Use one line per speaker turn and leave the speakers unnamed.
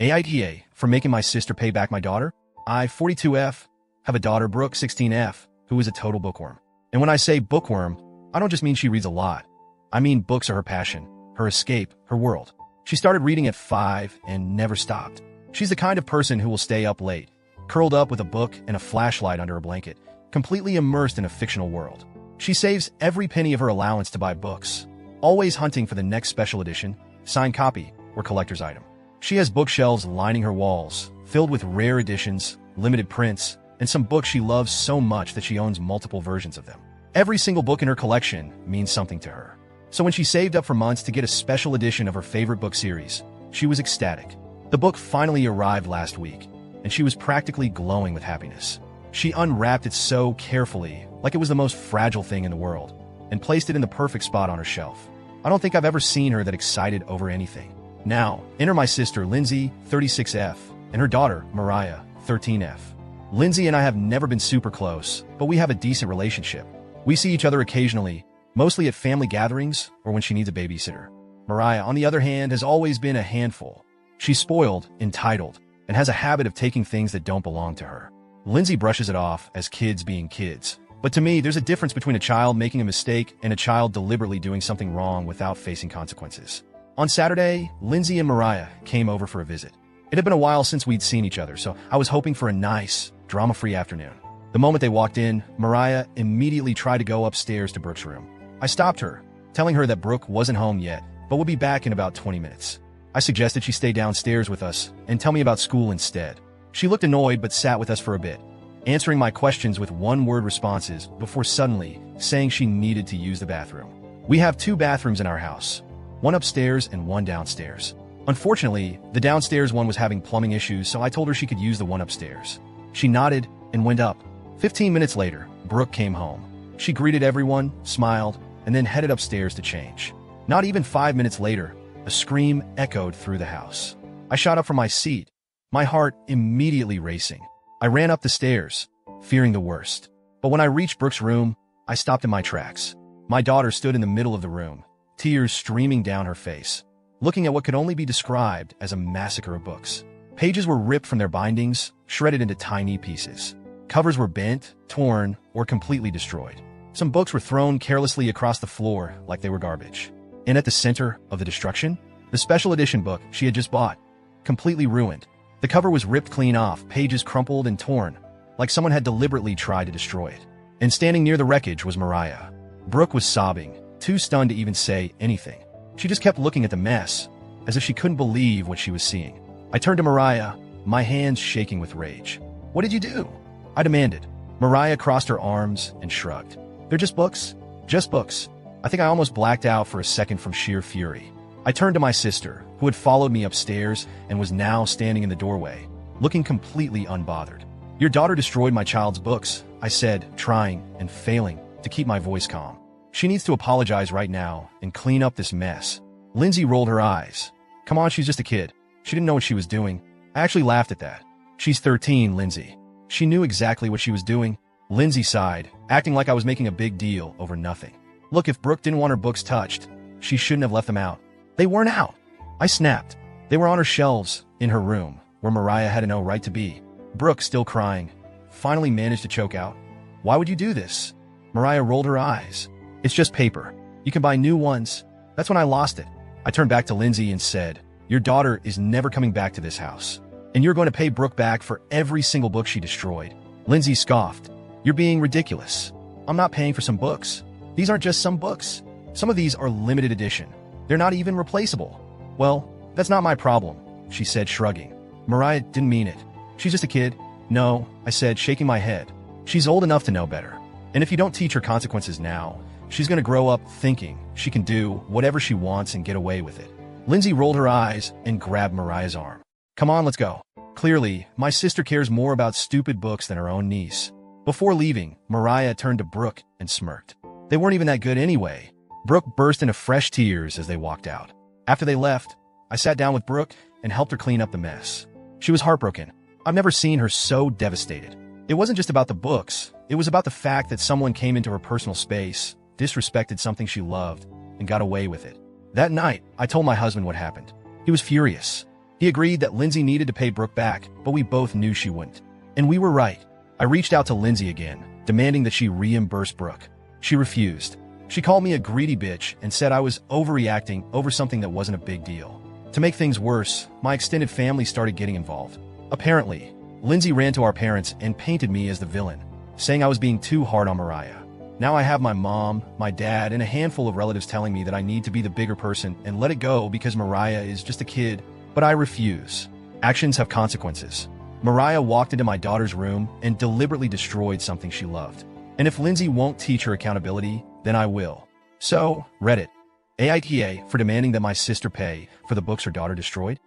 AITA for making my sister pay back my daughter. I, 42F, have a daughter, Brooke, 16F, who is a total bookworm. And when I say bookworm, I don't just mean she reads a lot. I mean books are her passion, her escape, her world. She started reading at 5 and never stopped. She's the kind of person who will stay up late, curled up with a book and a flashlight under her blanket, completely immersed in a fictional world. She saves every penny of her allowance to buy books, always hunting for the next special edition, signed copy, or collector's item. She has bookshelves lining her walls, filled with rare editions, limited prints, and some books she loves so much that she owns multiple versions of them. Every single book in her collection means something to her. So when she saved up for months to get a special edition of her favorite book series, she was ecstatic. The book finally arrived last week, and she was practically glowing with happiness. She unwrapped it so carefully, like it was the most fragile thing in the world, and placed it in the perfect spot on her shelf. I don't think I've ever seen her that excited over anything. Now, enter my sister, Lindsay, 36F, and her daughter, Mariah, 13F. Lindsay and I have never been super close, but we have a decent relationship. We see each other occasionally, mostly at family gatherings or when she needs a babysitter. Mariah, on the other hand, has always been a handful. She's spoiled, entitled, and has a habit of taking things that don't belong to her. Lindsay brushes it off as kids being kids. But to me, there's a difference between a child making a mistake and a child deliberately doing something wrong without facing consequences. On Saturday, Lindsay and Mariah came over for a visit. It had been a while since we'd seen each other, so I was hoping for a nice, drama-free afternoon. The moment they walked in, Mariah immediately tried to go upstairs to Brooke's room. I stopped her, telling her that Brooke wasn't home yet, but would be back in about 20 minutes. I suggested she stay downstairs with us and tell me about school instead. She looked annoyed but sat with us for a bit, answering my questions with one-word responses before suddenly saying she needed to use the bathroom. We have 2 bathrooms in our house, one upstairs and one downstairs. Unfortunately, the downstairs one was having plumbing issues, so I told her she could use the one upstairs. She nodded and went up. 15 minutes later, Brooke came home. She greeted everyone, smiled, and then headed upstairs to change. Not even 5 minutes later, a scream echoed through the house. I shot up from my seat, my heart immediately racing. I ran up the stairs, fearing the worst. But when I reached Brooke's room, I stopped in my tracks. My daughter stood in the middle of the room, tears streaming down her face, looking at what could only be described as a massacre of books. Pages were ripped from their bindings, shredded into tiny pieces. Covers were bent, torn, or completely destroyed. Some books were thrown carelessly across the floor like they were garbage. And at the center of the destruction, the special edition book she had just bought, completely ruined. The cover was ripped clean off, pages crumpled and torn, like someone had deliberately tried to destroy it. And standing near the wreckage was Mariah. Brooke was sobbing, too stunned to even say anything. She just kept looking at the mess, as if she couldn't believe what she was seeing. I turned to Mariah, my hands shaking with rage. "What did you do?" I demanded. Mariah crossed her arms and shrugged. "They're just books. Just books." I think I almost blacked out for a second from sheer fury. I turned to my sister, who had followed me upstairs and was now standing in the doorway, looking completely unbothered. "Your daughter destroyed my child's books," I said, trying and failing to keep my voice calm. "She needs to apologize right now and clean up this mess." Lindsay rolled her eyes. "Come on, she's just a kid. She didn't know what she was doing." I actually laughed at that. "She's 13, Lindsay. She knew exactly what she was doing." Lindsay sighed, acting like I was making a big deal over nothing. "Look, if Brooke didn't want her books touched, she shouldn't have left them out." "They weren't out," I snapped. "They were on her shelves, in her room, where Mariah had no right to be." Brooke, still crying, finally managed to choke out, "Why would you do this?" Mariah rolled her eyes. "It's just paper. You can buy new ones. That's when I lost it." I turned back to Lindsay and said, "Your daughter is never coming back to this house, and you're going to pay Brooke back for every single book she destroyed." Lindsay scoffed. "You're being ridiculous. I'm not paying for some books. These aren't just some books. Some of these are limited edition. They're not even replaceable." "Well, that's not my problem," she said, shrugging. "Mariah didn't mean it. She's just a kid." "No," I said, shaking my head. "She's old enough to know better. And if you don't teach her consequences now, she's going to grow up thinking she can do whatever she wants and get away with it." Lindsay rolled her eyes and grabbed Mariah's arm. "Come on, let's go." Clearly, my sister cares more about stupid books than her own niece. Before leaving, Mariah turned to Brooke and smirked. They weren't even that good anyway. Brooke burst into fresh tears as they walked out. After they left, I sat down with Brooke and helped her clean up the mess. She was heartbroken. I've never seen her so devastated. It wasn't just about the books. It was about the fact that someone came into her personal space, disrespected something she loved, and got away with it. That night, I told my husband what happened. He was furious. He agreed that Lindsay needed to pay Brooke back, but we both knew she wouldn't. And we were right. I reached out to Lindsay again, demanding that she reimburse Brooke. She refused. She called me a greedy bitch and said I was overreacting over something that wasn't a big deal. To make things worse, my extended family started getting involved. Apparently, Lindsay ran to our parents and painted me as the villain, saying I was being too hard on Mariah. Now I have my mom, my dad, and a handful of relatives telling me that I need to be the bigger person and let it go because Mariah is just a kid, but I refuse. Actions have consequences. Mariah walked into my daughter's room and deliberately destroyed something she loved. And if Lindsay won't teach her accountability, then I will. So, Reddit. AITA for demanding that my sister pay for the books her daughter destroyed?